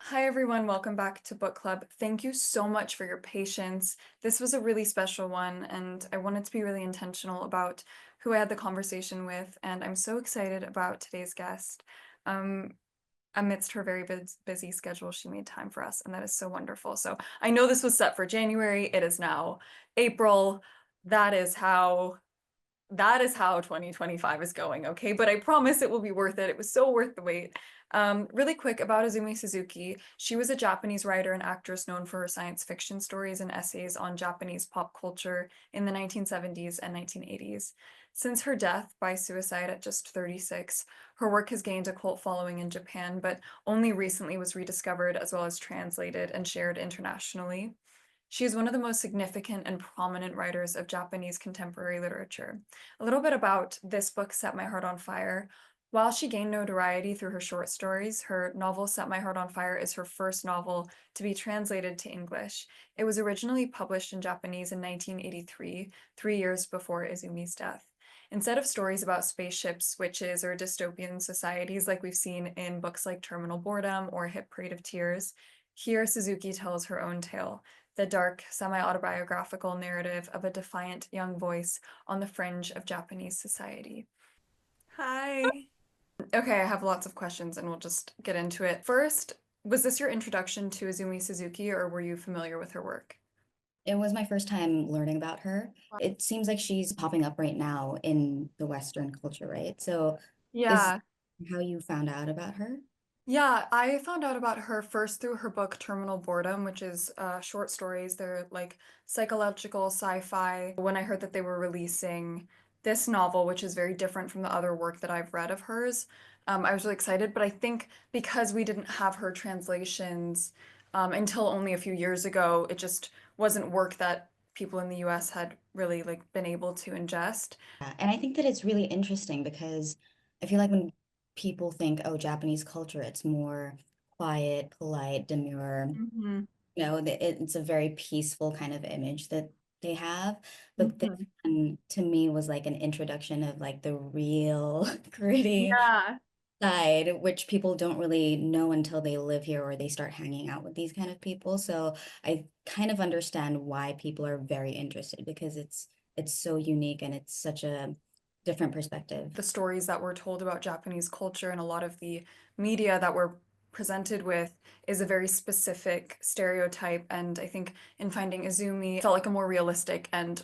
Hi everyone, welcome back to Book Club. Thank you so much for your patience. This was a really special one, and I wanted to be really intentional about who I had the conversation with, and I'm so excited about today's guest. Um, Amidst her very busy schedule, she made time for us, and that is so wonderful. So I know this was set for January. It is now April. That is how that is how 2025 is going, okay? But I promise it will be worth it. It was so worth the wait. Really quick about Izumi Suzuki. She was a Japanese writer and actress known for her science fiction stories and essays on Japanese pop culture in the 1970s and 1980s. Since her death by suicide at just 36, her work has gained a cult following in Japan, but only recently was rediscovered as well as translated and shared internationally. She is one of the most significant and prominent writers of Japanese contemporary literature. A little bit about this book, Set My Heart on Fire. While she gained notoriety through her short stories, her novel Set My Heart on Fire is her first novel to be translated to English. It was originally published in Japanese in 1983, 3 years before Izumi's death. Instead of stories about spaceships, witches, or dystopian societies like we've seen in books like Terminal Boredom or Hit Parade of Tears, here Suzuki tells her own tale, the dark, semi-autobiographical narrative of a defiant young voice on the fringe of Japanese society. Hi. Okay, I have lots of questions and we'll just get into it. First, was this your introduction to Izumi Suzuki or were you familiar with her work? It was my first time learning about her. It seems like she's popping up right now in the Western culture, right? So is Yeah. how you found out about her? Yeah, I found out about her first through her book Terminal Boredom, which is short stories. They're like psychological sci-fi. When I heard that they were releasing this novel, which is very different from the other work that I've read of hers, I was really excited. But I think because we didn't have her translations until only a few years ago, it just wasn't work that people in the US had really like been able to ingest. And I think that it's really interesting because I feel like when people think, oh, Japanese culture, it's more quiet, polite, demure. Hmm. It's a very peaceful kind of image that they have. But this Hmm. one, to me, was like an introduction of like the real gritty Yeah. side, which people don't really know until they live here or they start hanging out with these kind of people. So I kind of understand why people are very interested because it's so unique and it's such a different perspective. The stories that were told about Japanese culture and a lot of the media that we're presented with is a very specific stereotype. And I think in finding Izumi, it felt like a more realistic and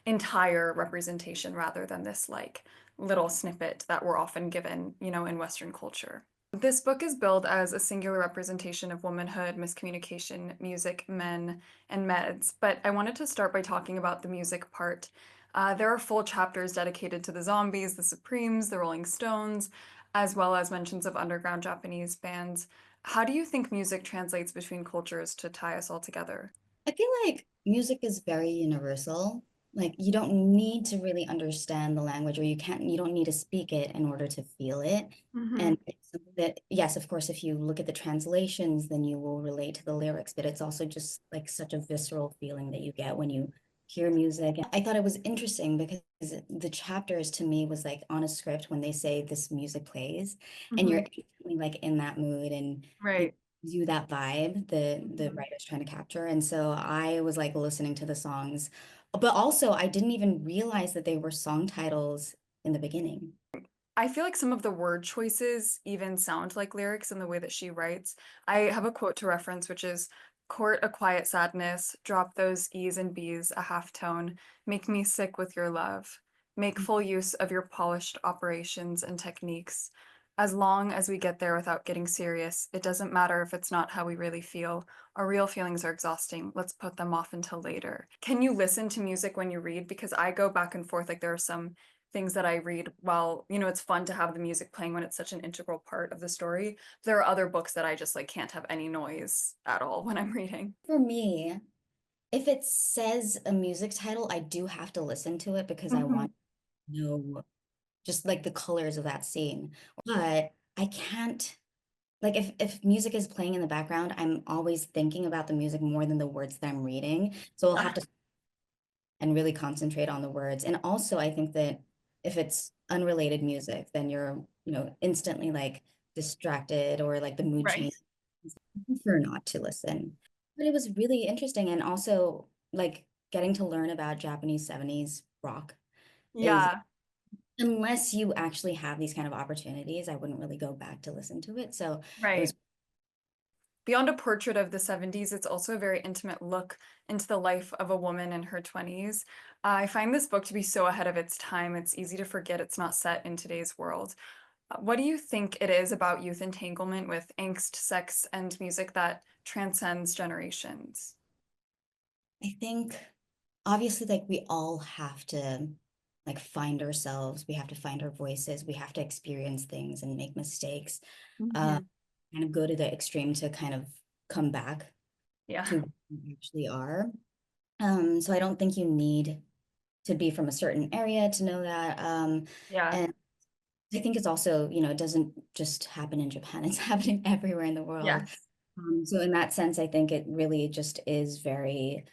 entire representation rather than this like little snippet that we're often given, in Western culture. This book is billed as a singular representation of womanhood, miscommunication, music, men, and meds. But I wanted to start by talking about the music part. There are full chapters dedicated to the Zombies, the Supremes, the Rolling Stones, as well as mentions of underground Japanese bands. How do you think music translates between cultures to tie us all together? I feel like music is very universal. Like you don't need to really understand the language or you don't need to speak it in order to feel it. Hmm. And it's something that, yes, of course, if you look at the translations, then you will relate to the lyrics, but it's also just like such a visceral feeling that you get when you hear music. And I thought it was interesting because the chapters to me was like on a script when they say this music plays and you're Hmm. instantly like in that mood and Right. you that vibe the Mhm. writer's trying to capture. And so I was like listening to the songs, but also I didn't even realize that they were song titles in the beginning. I feel like some of the word choices even sound like lyrics in the way that she writes. I have a quote to reference, which is court a quiet sadness, drop those E's and B's a half tone, make me sick with your love, make full use of your polished operations and techniques. As long as we get there without getting serious, it doesn't matter if it's not how we really feel. Our real feelings are exhausting. Let's put them off until later. Can you listen to music when you read? Because I go back and forth. Like there are some things that I read while, it's fun to have the music playing when it's such an integral part of the story. There are other books that I just like can't have any noise at all when I'm reading. For me, if it says a music title, I do have to listen to it because I Hmm. want to know just like the colors of that scene. But I can't like if music is playing in the background, I'm always thinking about the music more than the words that I'm reading. So I'll have to and really concentrate on the words. And also, I think that if it's unrelated music, then you're, instantly like distracted or like the mood Right. change. I prefer not to listen. But it was really interesting, and also like getting to learn about Japanese 70s rock is, Yeah, unless you actually have these kind of opportunities, I wouldn't really go back to listen to it. So it right. was, Beyond a portrait of the 70s, it's also a very intimate look into the life of a woman in her 20s. I find this book to be so ahead of its time, it's easy to forget it's not set in today's world. What do you think it is about youth entanglement with angst, sex, and music that transcends generations? I think obviously like we all have to like find ourselves, we have to find our voices, we have to experience things and make mistakes, Hmm. kind of go to the extreme to kind of come back Yeah, to who we actually are. So I don't think you need to be from a certain area to know that. yeah, And I think it's also, it doesn't just happen in Japan, it's happening everywhere in the world. yes. So in that sense, I think it really just is very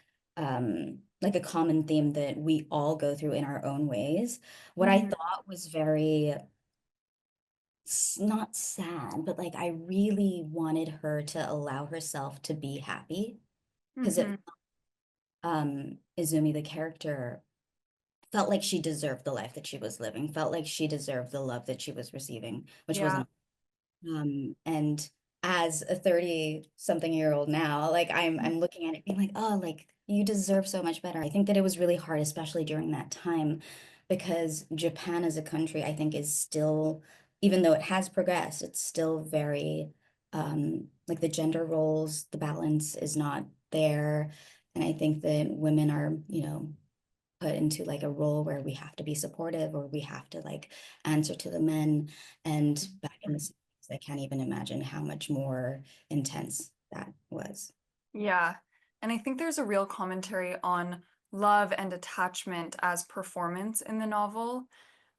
like a common theme that we all go through in our own ways. What I Hmm. thought was very not sad, but like I really wanted her to allow herself to be happy because Hmm. Izumi, the character, felt like she deserved the life that she was living, felt like she deserved the love that she was receiving, which Yeah. wasn't. And as a 30 something year old now, like I'm looking at it being like, oh, like you deserve so much better. I think that it was really hard, especially during that time, because Japan as a country, I think is still, even though it has progressed, it's still very like the gender roles, the balance is not there. And I think that women are, put into like a role where we have to be supportive or we have to like answer to the men. And back in the 60s, I can't even imagine how much more intense that was. Yeah. And I think there's a real commentary on love and attachment as performance in the novel.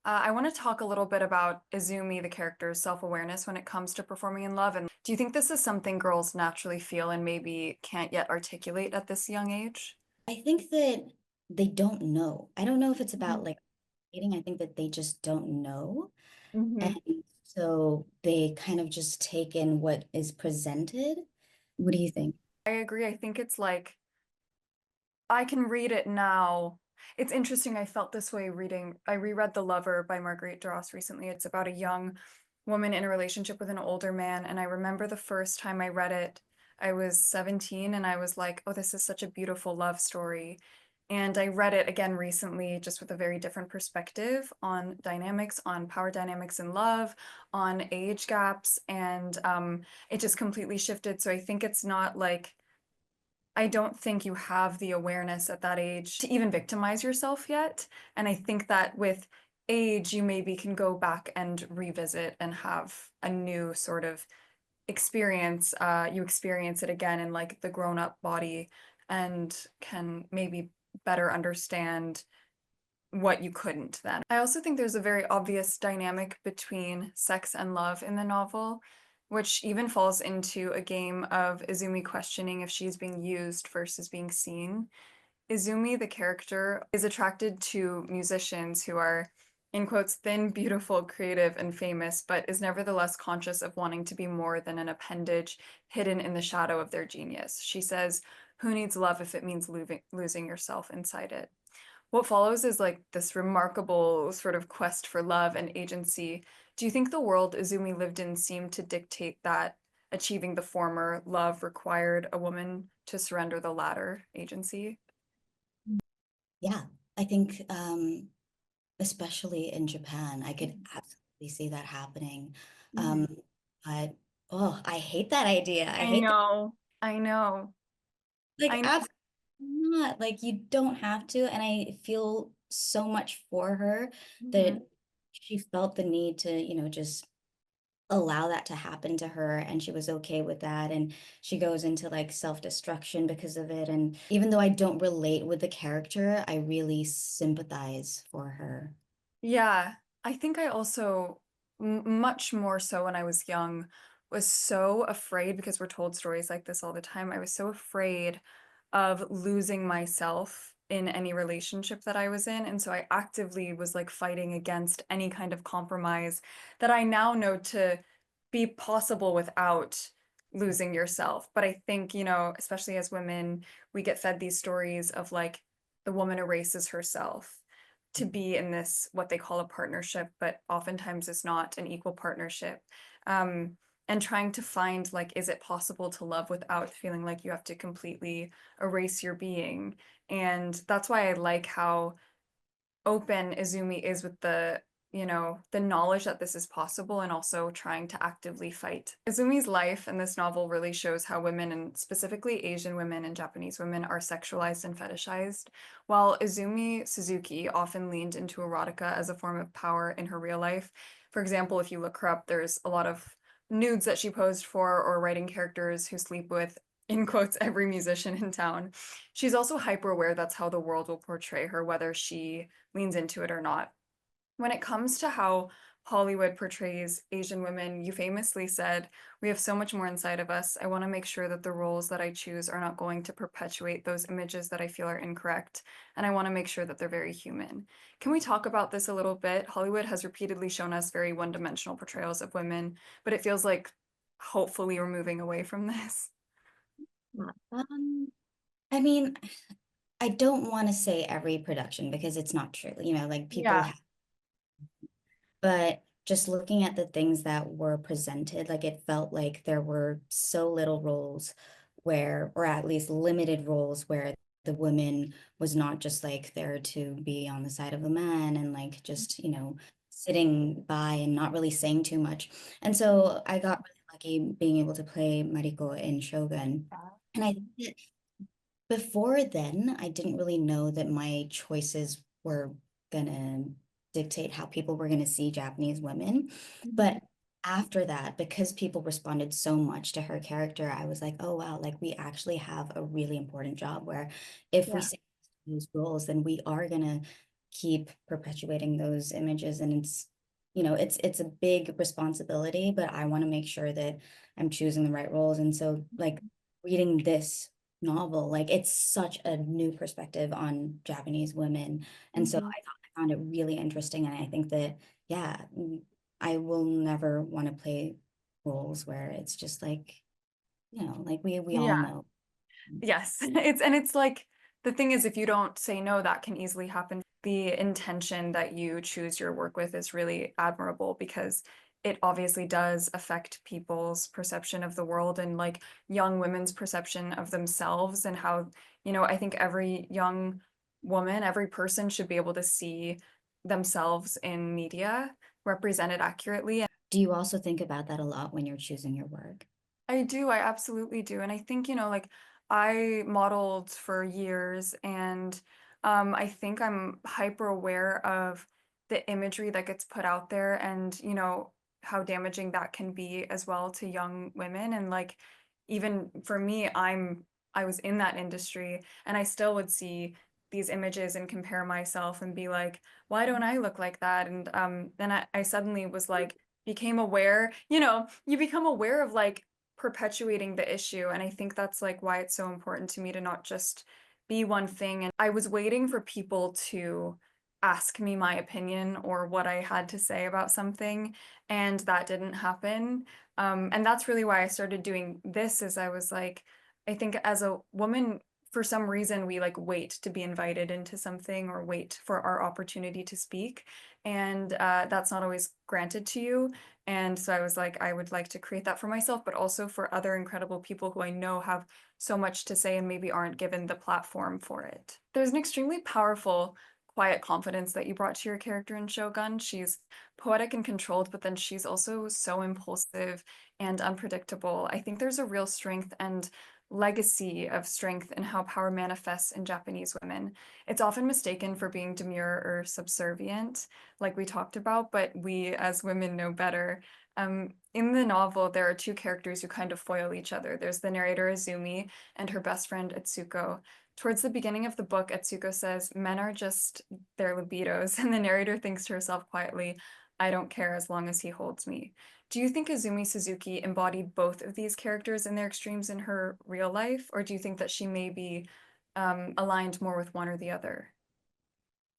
I want to talk a little bit about Izumi, the character's self-awareness when it comes to performing in love. And do you think this is something girls naturally feel and maybe can't yet articulate at this young age? I think that they don't know. I don't know if it's Mhm. about like dating. I think that they just don't know. And Mhm. so they kind of just take in what is presented. What do you think? I agree. I think it's like I can read it now. It's interesting. I felt this way I reread The Lover by Marguerite Duras recently. It's about a young woman in a relationship with an older man. And I remember the first time I read it, I was 17 and I was like, oh, this is such a beautiful love story. And I read it again recently, just with a very different perspective on dynamics, on power dynamics in love, on age gaps. And it just completely shifted. So I think it's not like, I don't think you have the awareness at that age to even victimize yourself yet. And I think that with age, you maybe can go back and revisit and have a new sort of experience. You experience it again in like the grown-up body and can maybe better understand what you couldn't then. I also think there's a very obvious dynamic between sex and love in the novel, which even falls into a game of Izumi questioning if she's being used versus being seen. Izumi, the character, is attracted to musicians who are, in quotes, thin, beautiful, creative, and famous, but is nevertheless conscious of wanting to be more than an appendage hidden in the shadow of their genius. She says, who needs love if it means losing yourself inside it? What follows is like this remarkable sort of quest for love and agency. Do you think the world Izumi lived in seemed to dictate that achieving the former love required a woman to surrender the latter agency? Yeah, I think especially in Japan, I could absolutely see that happening. Um, Mhm. but oh, I hate that idea. I I hate that. know. I know. Like, I know. absolutely not. Like, you don't have to. And I feel so much for her Mhm. that she felt the need to, just allow that to happen to her. And she was okay with that. And she goes into like self-destruction because of it. And even though I don't relate with the character, I really sympathize for her. Yeah, I think I also, much more so when I was young, was so afraid because we're told stories like this all the time. I was so afraid of losing myself in any relationship that I was in. And so I actively was like fighting against any kind of compromise that I now know to be possible without losing yourself. But I think, especially as women, we get fed these stories of like the woman erases herself to be in this what they call a partnership, but oftentimes it's not an equal partnership. Um, and trying to find like, is it possible to love without feeling like you have to completely erase your being? And that's why I like how open Izumi is with the knowledge that this is possible and also trying to actively fight. Izumi's life in this novel really shows how women, and specifically Asian women and Japanese women, are sexualized and fetishized. While Izumi Suzuki often leaned into erotica as a form of power in her real life. For example, if you look her up, there's a lot of nudes that she posed for or writing characters who sleep with, in quotes, every musician in town. She's also hyper aware that's how the world will portray her, whether she leans into it or not. When it comes to how Hollywood portrays Asian women, you famously said, "We have so much more inside of us. I want to make sure that the roles that I choose are not going to perpetuate those images that I feel are incorrect, and I want to make sure that they're very human." Can we talk about this a little bit? Hollywood has repeatedly shown us very one-dimensional portrayals of women, but it feels like hopefully we're moving away from this. Yeah. I mean, I don't want to say every production because it's not true. Like people Yeah. have, but just looking at the things that were presented, like it felt like there were so little roles where, or at least limited roles where the woman was not just like there to be on the side of the man and like just, sitting by and not really saying too much. And so I got really lucky being able to play Mariko in Shogun. And I think that before then, I didn't really know that my choices were gonna dictate how people were gonna see Japanese women. Mhm. But after that, because people responded so much to her character, I was like, oh wow, like we actually have a really important job where if we Yeah. say those roles, then we are gonna keep perpetuating those images. And it's a big responsibility, but I want to make sure that I'm choosing the right roles. And so like reading this novel. Like it's such a new perspective on Japanese women. And so Mhm. I found it really interesting. And I think that, yeah, I will never want to play roles where it's just like, like we all Yeah. know. Yes. It's like the thing is if you don't say no, that can easily happen. The intention that you choose your work with is really admirable because it obviously does affect people's perception of the world and like young women's perception of themselves and how, I think every young woman, every person should be able to see themselves in media represented accurately. Do you also think about that a lot when you're choosing your work? I do, I absolutely do. And I think, like I modeled for years and I think I'm hyper aware of the imagery that gets put out there and, how damaging that can be as well to young women. And like even for me, I was in that industry and I still would see these images and compare myself and be like, why don't I look like that? And then I suddenly was like, became aware, you become aware of like perpetuating the issue. And I think that's like why it's so important to me to not just be one thing. And I was waiting for people to ask me my opinion or what I had to say about something, and that didn't happen. And that's really why I started doing this, is I was like, I think as a woman, for some reason, we like wait to be invited into something or wait for our opportunity to speak. And that's not always granted to you. And so I was like, I would like to create that for myself, but also for other incredible people who I know have so much to say and maybe aren't given the platform for it. There's an extremely powerful, quiet confidence that you brought to your character in Shogun. She's poetic and controlled, but then she's also so impulsive and unpredictable. I think there's a real strength and legacy of strength in how power manifests in Japanese women. It's often mistaken for being demure or subservient, like we talked about, but we as women know better. In the novel, there are two characters who kind of foil each other. There's the narrator Izumi and her best friend Atsuko. Towards the beginning of the book, Atsuko says, "Men are just their libidos," and the narrator thinks to herself quietly, "I don't care as long as he holds me." Do you think Izumi Suzuki embodied both of these characters in their extremes in her real life, or do you think that she may be aligned more with one or the other?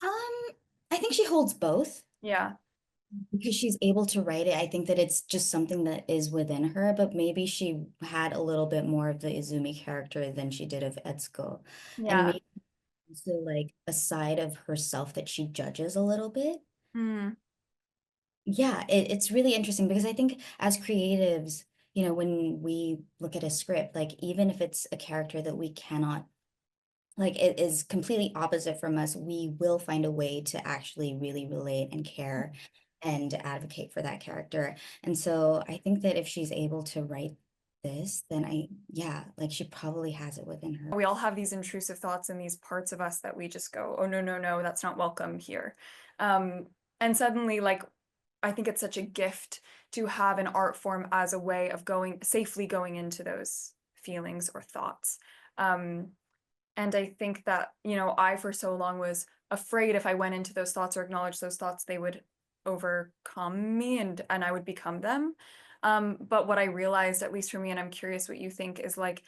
Um, I think she holds both. Yeah. because she's able to write it, I think that it's just something that is within her, but maybe she had a little bit more of the Izumi character than she did of Etsuko. And Yeah. maybe also like a side of herself that she judges a little bit. Mm, Yeah, it's really interesting because I think as creatives, when we look at a script, like even if it's a character that we cannot, like it is completely opposite from us, we will find a way to actually really relate and care and advocate for that character. And so I think that if she's able to write this, then yeah, like she probably has it within her. we all have these intrusive thoughts and these parts of us that we just go, oh, no, no, no, that's not welcome here. Um, and suddenly, like, I think it's such a gift to have an art form as a way of safely going into those feelings or thoughts. Um, and I think that, I for so long was afraid if I went into those thoughts or acknowledged those thoughts, they would overcome me and I would become them. But what I realized, at least for me, and I'm curious what you think, is like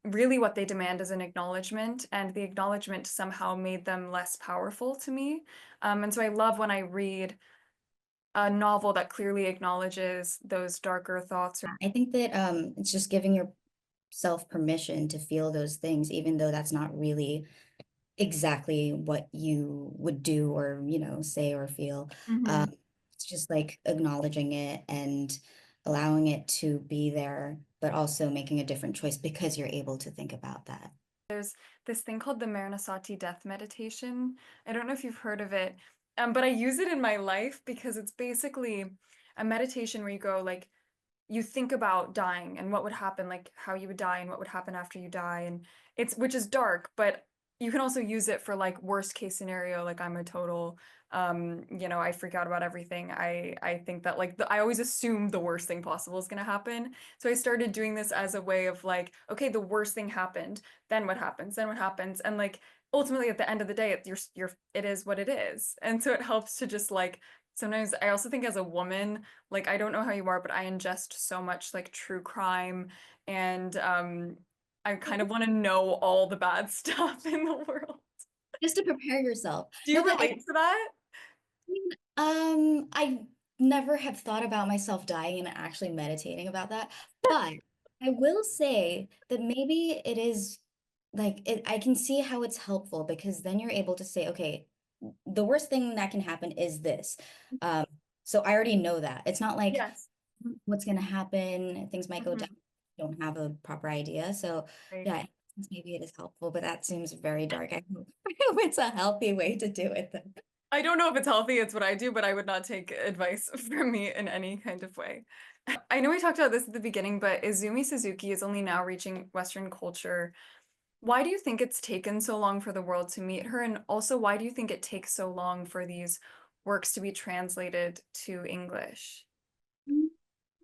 really what they demand is an acknowledgement, and the acknowledgement somehow made them less powerful to me. And so I love when I read a novel that clearly acknowledges those darker thoughts. I think that it's just giving yourself permission to feel those things, even though that's not really exactly what you would do or, say or feel. Mhm. Um, it's just like acknowledging it and allowing it to be there, but also making a different choice because you're able to think about that. There's this thing called the Maranasati death meditation. I don't know if you've heard of it, but I use it in my life because it's basically a meditation where you go like you think about dying and what would happen, like how you would die and what would happen after you die, and which is dark, but you can also use it for like worst case scenario, like I'm a total I freak out about everything. I think that like I always assume the worst thing possible is going to happen. So I started doing this as a way of like, okay, the worst thing happened, then what happens? Then what happens? And like ultimately at the end of the day, it is what it is. And so it helps to just like sometimes I also think as a woman, like I don't know how you are, but I ingest so much like true crime and I kind of want to know all the bad stuff in the world. Just to prepare yourself. Do No, you but relate to that? I never have thought about myself dying and actually meditating about that. But I will say that maybe it is like I can see how it's helpful because then you're able to say, okay, the worst thing that can happen is this. Um, so I already know that. It's not like Yes. what's going to happen, things might go down, Mhm. don't have a proper idea. So Right. yeah, maybe it is helpful, but that seems very dark. I hope it's a healthy way to do it though. I don't know if it's healthy, it's what I do, but I would not take advice from me in any kind of way. I know we talked about this at the beginning, but Izumi Suzuki is only now reaching Western culture. Why do you think it's taken so long for the world to meet her? And also, why do you think it takes so long for these works to be translated to English?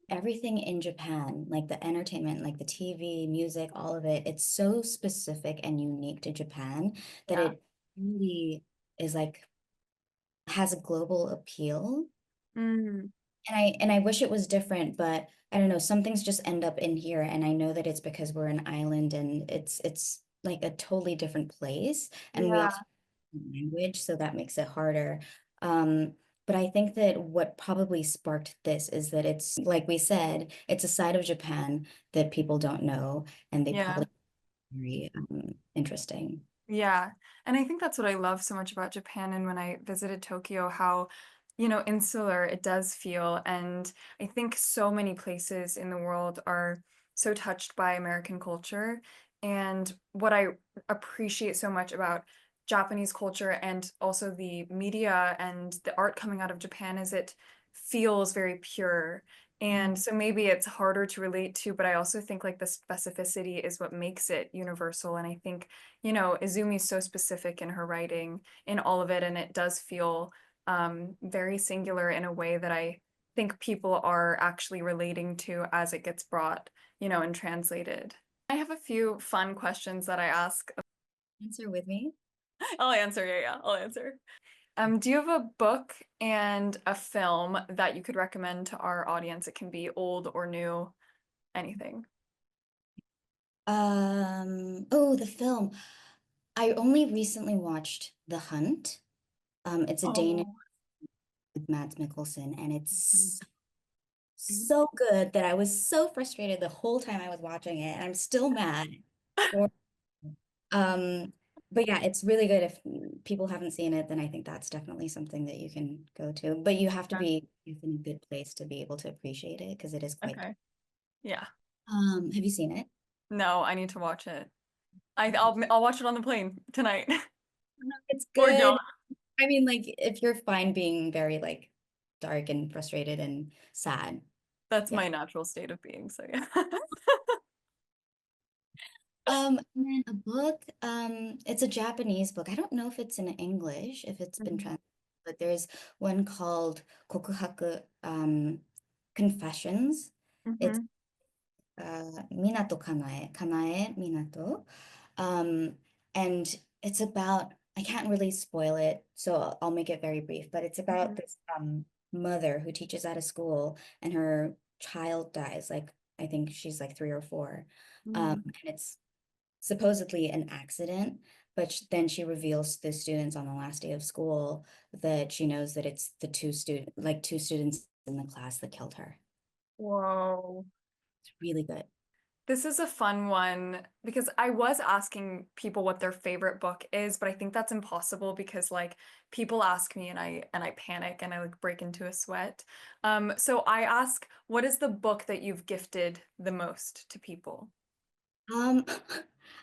Everything in Japan, like the entertainment, like the TV, music, all of it, it's so specific and unique to Japan that Yeah. it really is like has a global appeal. Mm, And I wish it was different, but I don't know, some things just end up in here. And I know that it's because we're an island and it's like a totally different place. And we yeah. also have language, so that makes it harder. Um, but I think that what probably sparked this is that it's, like we said, it's a side of Japan that people don't know, and they Yeah. probably very interesting. Yeah. And I think that's what I love so much about Japan. And when I visited Tokyo, how, insular it does feel. And I think so many places in the world are so touched by American culture. And what I appreciate so much about Japanese culture and also the media and the art coming out of Japan is it feels very pure. And so maybe it's harder to relate to, but I also think like the specificity is what makes it universal. And I think Izumi's so specific in her writing, in all of it, and it does feel very singular in a way that I think people are actually relating to as it gets brought, and translated. I have a few fun questions that I ask. Answer with me. I'll answer, yeah, yeah, I'll answer. Do you have a book and a film that you could recommend to our audience? It can be old or new, anything. Oh, the film. I only recently watched The Hunt. It's a Danish. Oh. with Mads Mikkelsen, and Mhm. it's so good that I was so frustrated the whole time I was watching it, and I'm still mad. For, um, but yeah, it's really good. If people haven't seen it, then I think that's definitely something that you can go to. But you have to Yeah. be in a good place to be able to appreciate it because it is quite. Okay. Yeah. Have you seen it? No, I need to watch it. I'll watch it on the plane tonight. No, it's Or don't. good. I mean, like if you're fine being very like dark and frustrated and sad, That's yeah. my natural state of being, so yeah. And then a book, it's a Japanese book. I don't know if it's in English, if it's been Mhm. translated, but there's one called Kokuhaku, Confessions. It's Mhm. Minato Kanae Minato. Um, and it's about, I can't really spoil it, so I'll make it very brief, but it's about Mhm. this mother who teaches at a school and her child dies, like I think she's like 3 or 4. Mhm. And it's supposedly an accident, but then she reveals to the students on the last day of school that she knows that it's the two students in the class that killed her. Whoa. It's really good. This is a fun one because I was asking people what their favorite book is, but I think that's impossible because like people ask me and I panic and I like break into a sweat. So I ask, what is the book that you've gifted the most to people? Um,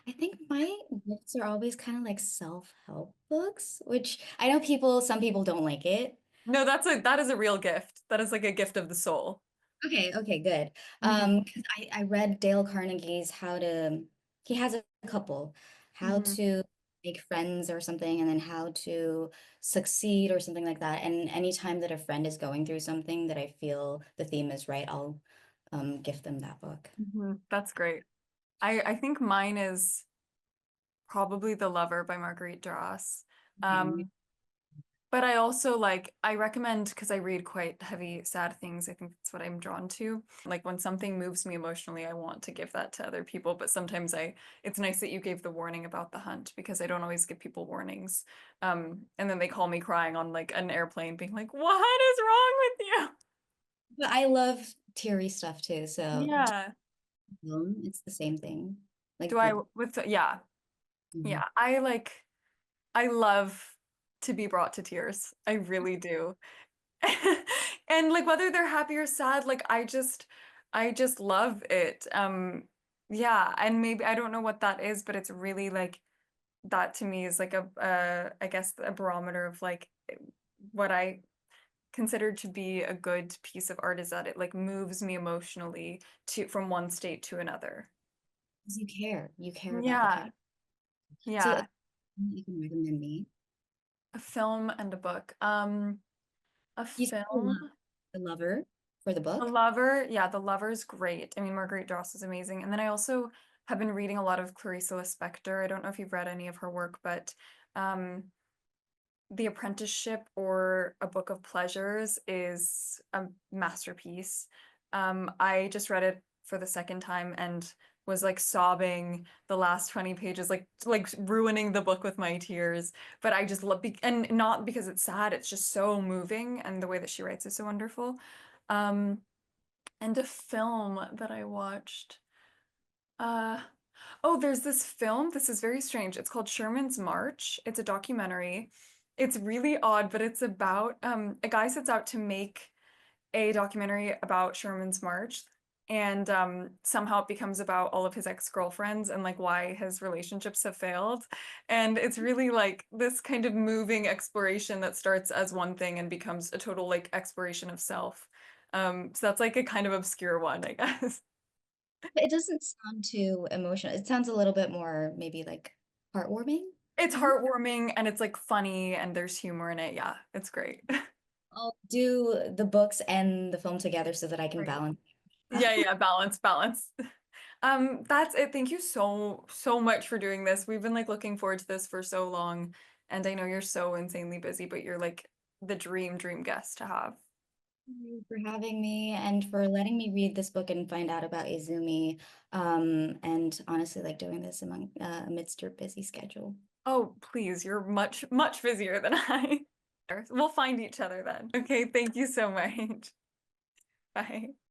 I think my books are always kind of like self-help books, which I know some people don't like it. No, that is a real gift. That is like a gift of the soul. Okay, good. Hmm 'Cause I read Dale Carnegie's he has a couple, How hmm to Make Friends or something, and then How to Succeed or something like that. And anytime that a friend is going through something that I feel the theme is right, I'll gift them that book. That's great. I think mine is probably The Lover by Marguerite Duras. Okay. Um, But I also like, I recommend because I read quite heavy, sad things. I think that's what I'm drawn to. Like when something moves me emotionally, I want to give that to other people. But sometimes it's nice that you gave the warning about the hunt because I don't always give people warnings. And then they call me crying on like an airplane, being like, "What is wrong with you?" But I love teary stuff too, so Yeah. it's the same thing. Do Like I, the yeah, Mhm. yeah. I love to be brought to tears. I really do. And like whether they're happy or sad, like I just love it. Yeah, and maybe I don't know what that is, but it's really like that to me is like I guess a barometer of like what I consider to be a good piece of art is that it like moves me emotionally to from one state to another. 'Cause you care about the Yeah. character. So Yeah. you can recommend me. A film and a book. A You said you film. love The Lover for the The book. Lover, yeah, The Lover's great. I mean, Marguerite Duras is amazing. And then I also have been reading a lot of Clarissa Lispector. I don't know if you've read any of her work, but um, The Apprenticeship or A Book of Pleasures is a masterpiece. I just read it for the second time and was like sobbing the last 20 pages, like ruining the book with my tears. But I just love, and not because it's sad, it's just so moving, and the way that she writes is so wonderful. Um, and a film that I watched. Uh, oh, there's this film. This is very strange. It's called Sherman's March. It's a documentary. It's really odd, but it's about a guy sets out to make a documentary about Sherman's March, and somehow it becomes about all of his ex-girlfriends and like why his relationships have failed. And it's really like this kind of moving exploration that starts as one thing and becomes a total like exploration of self. So that's like a kind of obscure one, I guess. But it doesn't sound too emotional. It sounds a little bit more maybe like heartwarming, It's maybe. heartwarming and it's like funny and there's humor in it. Yeah, it's great. I'll do the books and the film together so that I can Great. balance. Yeah, yeah, balance, balance. That's it. Thank you so, so much for doing this. We've been like looking forward to this for so long, and I know you're so insanely busy, but you're like the dream guest to have. Thank you for having me and for letting me read this book and find out about Izumi. And honestly, like doing this amidst your busy schedule. Oh, please, you're much, much busier than I. We'll find each other then. Okay, thank you so much. Bye.